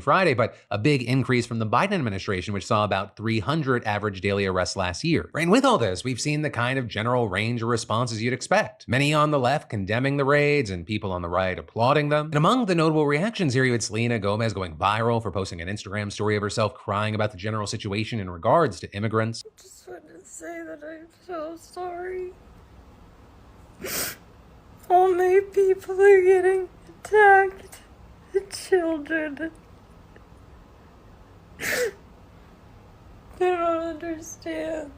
Friday, but a big increase from the Biden administration, which saw about 300 average daily arrests last year. And with all this, we've seen the kind of general range of responses you'd expect. Many on the left condemning the raids and people on the right applauding them. And among the notable reactions here, you had Selena Gomez going viral for posting an Instagram story of herself crying about the general situation in regards to immigrants. I just want to say that I'm so sorry. All my people are getting attacked. The children. I don't understand.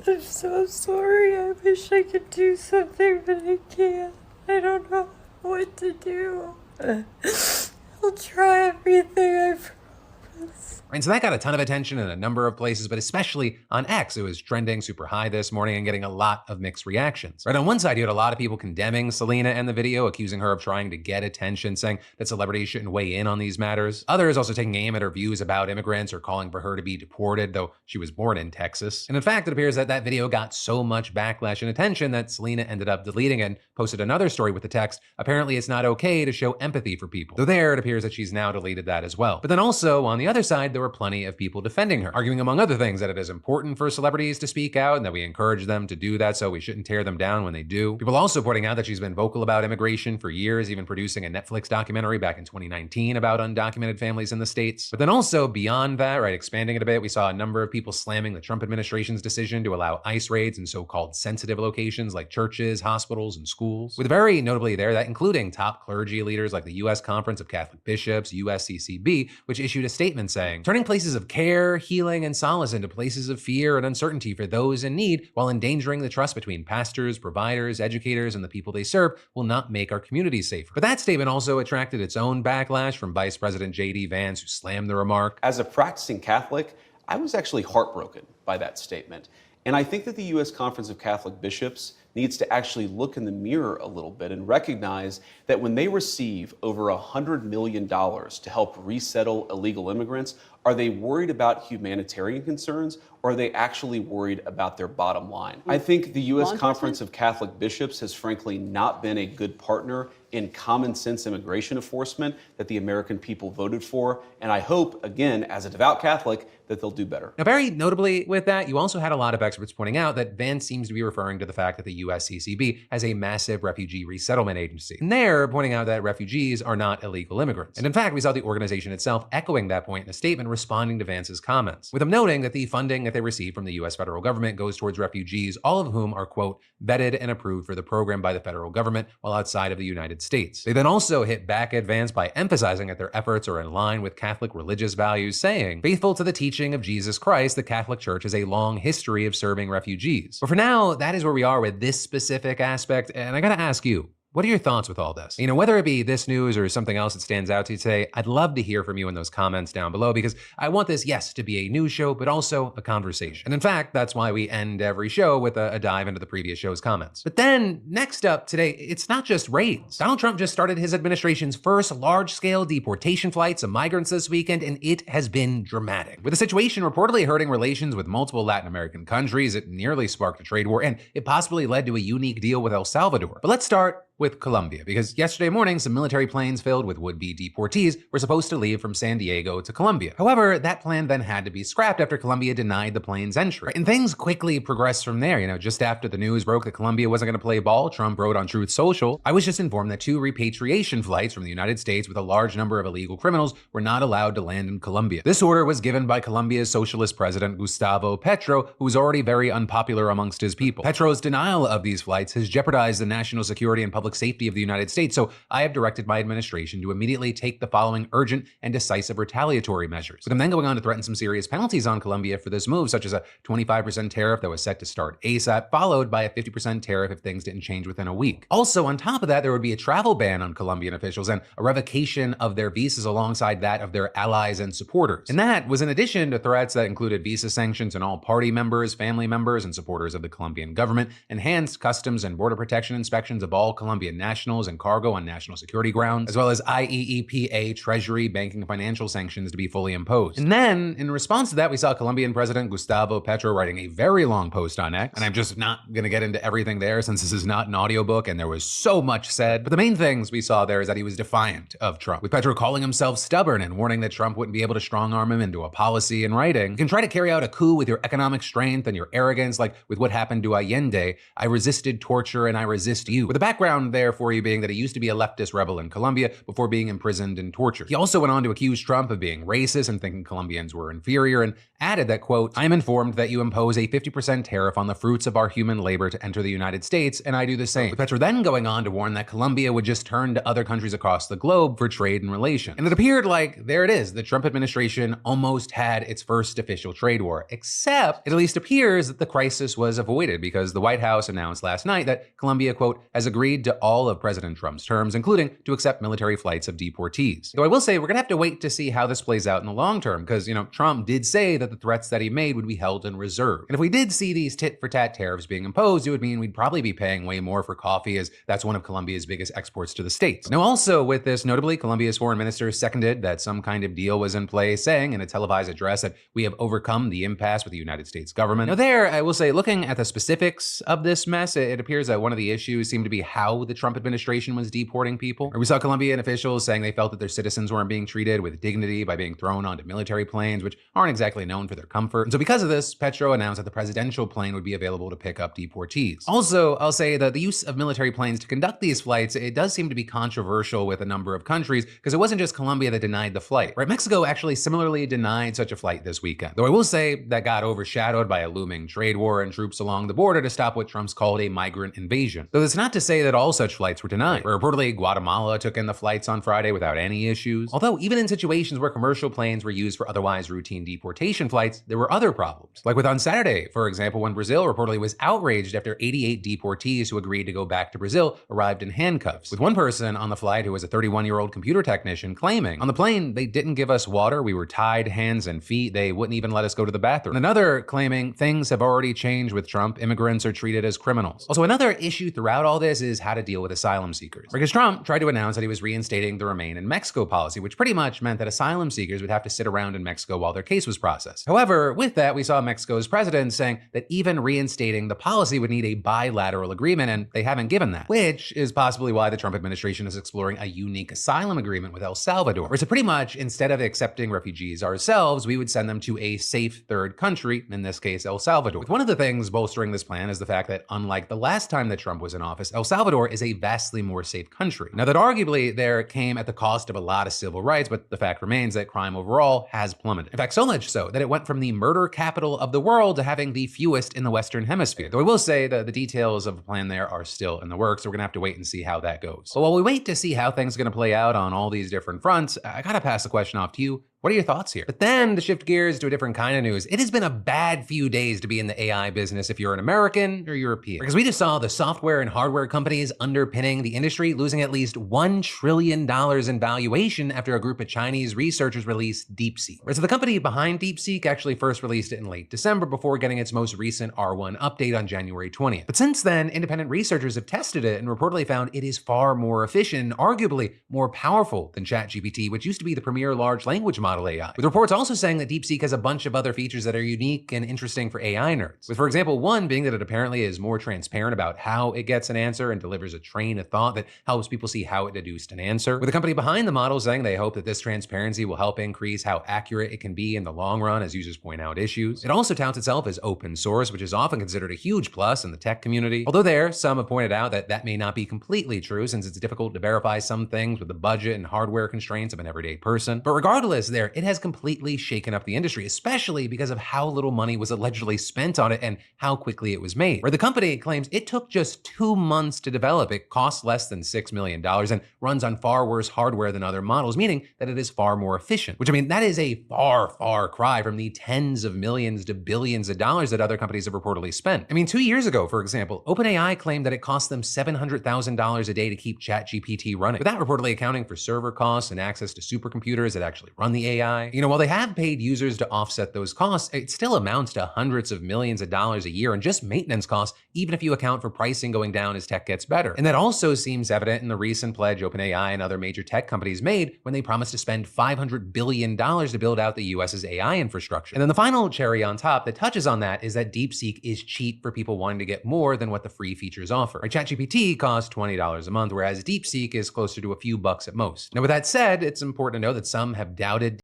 I'm so sorry. I wish I could do something, but I can't. I don't know what to do. I'll try everything, I promise. And so that got a ton of attention in a number of places, but especially on X. It was trending super high this morning and getting a lot of mixed reactions. Right, on one side, you had a lot of people condemning Selena and the video, accusing her of trying to get attention, saying that celebrities shouldn't weigh in on these matters. Others also taking aim at her views about immigrants or calling for her to be deported, though she was born in Texas. And in fact, it appears that that video got so much backlash and attention that Selena ended up deleting it and posted another story with the text, apparently it's not okay to show empathy for people. Though there, it appears that she's now deleted that as well. But then also, on the other side, there were plenty of people defending her, arguing among other things that it is important for celebrities to speak out and that we encourage them to do that, so we shouldn't tear them down when they do. People also pointing out that she's been vocal about immigration for years, even producing a Netflix documentary back in 2019 about undocumented families in the States. But then also beyond that, right, expanding it a bit, we saw a number of people slamming the Trump administration's decision to allow ICE raids in so-called sensitive locations like churches, hospitals, and schools. With very notably there, that including top clergy leaders like the U.S. Conference of Catholic Bishops, USCCB, which issued a statement saying, turning places of care, healing, and solace into places of fear and uncertainty for those in need while endangering the trust between pastors, providers, educators, and the people they serve will not make our communities safer. But that statement also attracted its own backlash from Vice President J.D. Vance, who slammed the remark. As a practicing Catholic, I was actually heartbroken by that statement. And I think that the U.S. Conference of Catholic Bishops needs to actually look in the mirror a little bit and recognize that when they receive over $100 million to help resettle illegal immigrants, are they worried about humanitarian concerns, or are they actually worried about their bottom line? I think the U.S. Conference of Catholic Bishops has frankly not been a good partner in common sense immigration enforcement that the American people voted for. And I hope, again, as a devout Catholic, that they'll do better. Now, very notably with that, you also had a lot of experts pointing out that Vance seems to be referring to the fact that the USCCB has a massive refugee resettlement agency. And they're pointing out that refugees are not illegal immigrants. And in fact, we saw the organization itself echoing that point in a statement responding to Vance's comments, with them noting that the funding that they receive from the US federal government goes towards refugees, all of whom are, quote, vetted and approved for the program by the federal government while outside of the United States. They then also hit back at Vance by emphasizing that their efforts are in line with Catholic religious values, saying, faithful to the teaching of Jesus Christ, the Catholic Church has a long history of serving refugees. But for now, that is where we are with this specific aspect, and I gotta ask you, what are your thoughts with all this? You know, whether it be this news or something else that stands out to you today, I'd love to hear from you in those comments down below, because I want this, yes, to be a news show, but also a conversation. And in fact, that's why we end every show with a dive into the previous show's comments. But then next up today, it's not just raids. Donald Trump just started his administration's first large-scale deportation flights of migrants this weekend, and it has been dramatic. With the situation reportedly hurting relations with multiple Latin American countries, it nearly sparked a trade war, and it possibly led to a unique deal with El Salvador. But let's start with Colombia, because yesterday morning, some military planes filled with would-be deportees were supposed to leave from San Diego to Colombia. However, that plan then had to be scrapped after Colombia denied the plane's entry. And things quickly progressed from there. You know, just after the news broke that Colombia wasn't going to play ball, Trump wrote on Truth Social, I was just informed that 2 repatriation flights from the United States with a large number of illegal criminals were not allowed to land in Colombia. This order was given by Colombia's socialist president, Gustavo Petro, who was already very unpopular amongst his people. Petro's denial of these flights has jeopardized the national security and public safety of the United States, so I have directed my administration to immediately take the following urgent and decisive retaliatory measures. With him then going on to threaten some serious penalties on Colombia for this move, such as a 25% tariff that was set to start ASAP, followed by a 50% tariff if things didn't change within a week. Also, on top of that, there would be a travel ban on Colombian officials and a revocation of their visas alongside that of their allies and supporters. And that was in addition to threats that included visa sanctions on all party members, family members, and supporters of the Colombian government, enhanced customs and border protection inspections of all Colombian Colombian nationals and cargo on national security grounds, as well as IEEPA, Treasury, banking, and financial sanctions to be fully imposed. And then, in response to that, we saw Colombian President Gustavo Petro writing a very long post on X, and I'm just not gonna get into everything there since this is not an audiobook and there was so much said. But the main things we saw there is that he was defiant of Trump, with Petro calling himself stubborn and warning that Trump wouldn't be able to strong arm him into a policy in writing. You can try to carry out a coup with your economic strength and your arrogance, like with what happened to Allende. I resisted torture and I resist you. With the background there for you being that he used to be a leftist rebel in Colombia before being imprisoned and tortured. He also went on to accuse Trump of being racist and thinking Colombians were inferior, and added that, quote, "I am informed that you impose a 50% tariff on the fruits of our human labor to enter the United States, and I do the same." With Petro then going on to warn that Colombia would just turn to other countries across the globe for trade and relations. And it appeared like, there it is, the Trump administration almost had its first official trade war, except it at least appears that the crisis was avoided because the White House announced last night that Colombia, quote, "has agreed to all of President Trump's terms, including to accept military flights of deportees." Though I will say we're gonna have to wait to see how this plays out in the long term, because, Trump did say that the threats that he made would be held in reserve. And if we did see these tit-for-tat tariffs being imposed, it would mean we'd probably be paying way more for coffee, as that's one of Colombia's biggest exports to the States. Now also with this, notably, Colombia's foreign minister seconded that some kind of deal was in place, saying in a televised address that we have overcome the impasse with the United States government. Now there, I will say, looking at the specifics of this mess, it appears that one of the issues seemed to be how the Trump administration was deporting people. Or we saw Colombian officials saying they felt that their citizens weren't being treated with dignity by being thrown onto military planes, which aren't exactly known for their comfort. And so because of this, Petro announced that the presidential plane would be available to pick up deportees. Also, I'll say that the use of military planes to conduct these flights, it does seem to be controversial with a number of countries, because it wasn't just Colombia that denied the flight, right? Mexico actually similarly denied such a flight this weekend. Though I will say that got overshadowed by a looming trade war and troops along the border to stop what Trump's called a migrant invasion. Though that's not to say that all such flights were denied. Where reportedly Guatemala took in the flights on Friday without any issues. Although even in situations where commercial planes were used for otherwise routine deportation flights, there were other problems. Like with on Saturday, for example, when Brazil reportedly was outraged after 88 deportees who agreed to go back to Brazil arrived in handcuffs. With one person on the flight who was a 31-year-old computer technician claiming, on the plane, they didn't give us water, we were tied hands and feet, they wouldn't even let us go to the bathroom. And another claiming things have already changed with Trump, immigrants are treated as criminals. Also, another issue throughout all this is how to deal with asylum seekers. Because Trump tried to announce that he was reinstating the Remain in Mexico policy, which pretty much meant that asylum seekers would have to sit around in Mexico while their case was processed. However, with that, we saw Mexico's president saying that even reinstating the policy would need a bilateral agreement, and they haven't given that, which is possibly why the Trump administration is exploring a unique asylum agreement with El Salvador, where so pretty much instead of accepting refugees ourselves, we would send them to a safe third country, in this case, El Salvador. With one of the things bolstering this plan is the fact that unlike the last time that Trump was in office, El Salvador is a vastly more safe country. Now that arguably there came at the cost of a lot of civil rights, but the fact remains that crime overall has plummeted. In fact, so much so that it went from the murder capital of the world to having the fewest in the Western Hemisphere. Though I will say that the details of the plan there are still in the works, so we're gonna have to wait and see how that goes. But while we wait to see how things are gonna play out on all these different fronts, I gotta pass the question off to you. What are your thoughts here? But then to shift gears to a different kind of news, it has been a bad few days to be in the AI business if you're an American or European. Because we just saw the software and hardware companies underpinning the industry losing at least $1 trillion in valuation after a group of Chinese researchers released DeepSeek. So the company behind DeepSeek actually first released it in late December before getting its most recent R1 update on January 20th. But since then, independent researchers have tested it and reportedly found it is far more efficient and arguably more powerful than ChatGPT, which used to be the premier large language model AI. With reports also saying that DeepSeek has a bunch of other features that are unique and interesting for AI nerds. With, for example, one being that it apparently is more transparent about how it gets an answer and delivers a train of thought that helps people see how it deduced an answer. With the company behind the model saying they hope that this transparency will help increase how accurate it can be in the long run as users point out issues. It also touts itself as open source, which is often considered a huge plus in the tech community. Although some have pointed out that that may not be completely true since it's difficult to verify some things with the budget and hardware constraints of an everyday person. But regardless, it has completely shaken up the industry, especially because of how little money was allegedly spent on it and how quickly it was made. Where the company claims it took just 2 months to develop, it costs less than $6 million and runs on far worse hardware than other models, meaning that it is far more efficient. Which, I mean, that is a far cry from the tens of millions to billions of dollars that other companies have reportedly spent. I mean, 2 years ago, for example, OpenAI claimed that it cost them $700,000 a day to keep ChatGPT running, without reportedly accounting for server costs and access to supercomputers that actually run the AI, while they have paid users to offset those costs, it still amounts to hundreds of millions of dollars a year in just maintenance costs, even if you account for pricing going down as tech gets better. And that also seems evident in the recent pledge OpenAI and other major tech companies made when they promised to spend $500 billion to build out the US's AI infrastructure. And then the final cherry on top that touches on that is that DeepSeek is cheap for people wanting to get more than what the free features offer. Right? ChatGPT costs $20 a month, whereas DeepSeek is closer to a few bucks at most. Now, with that said, it's important to know that some have doubted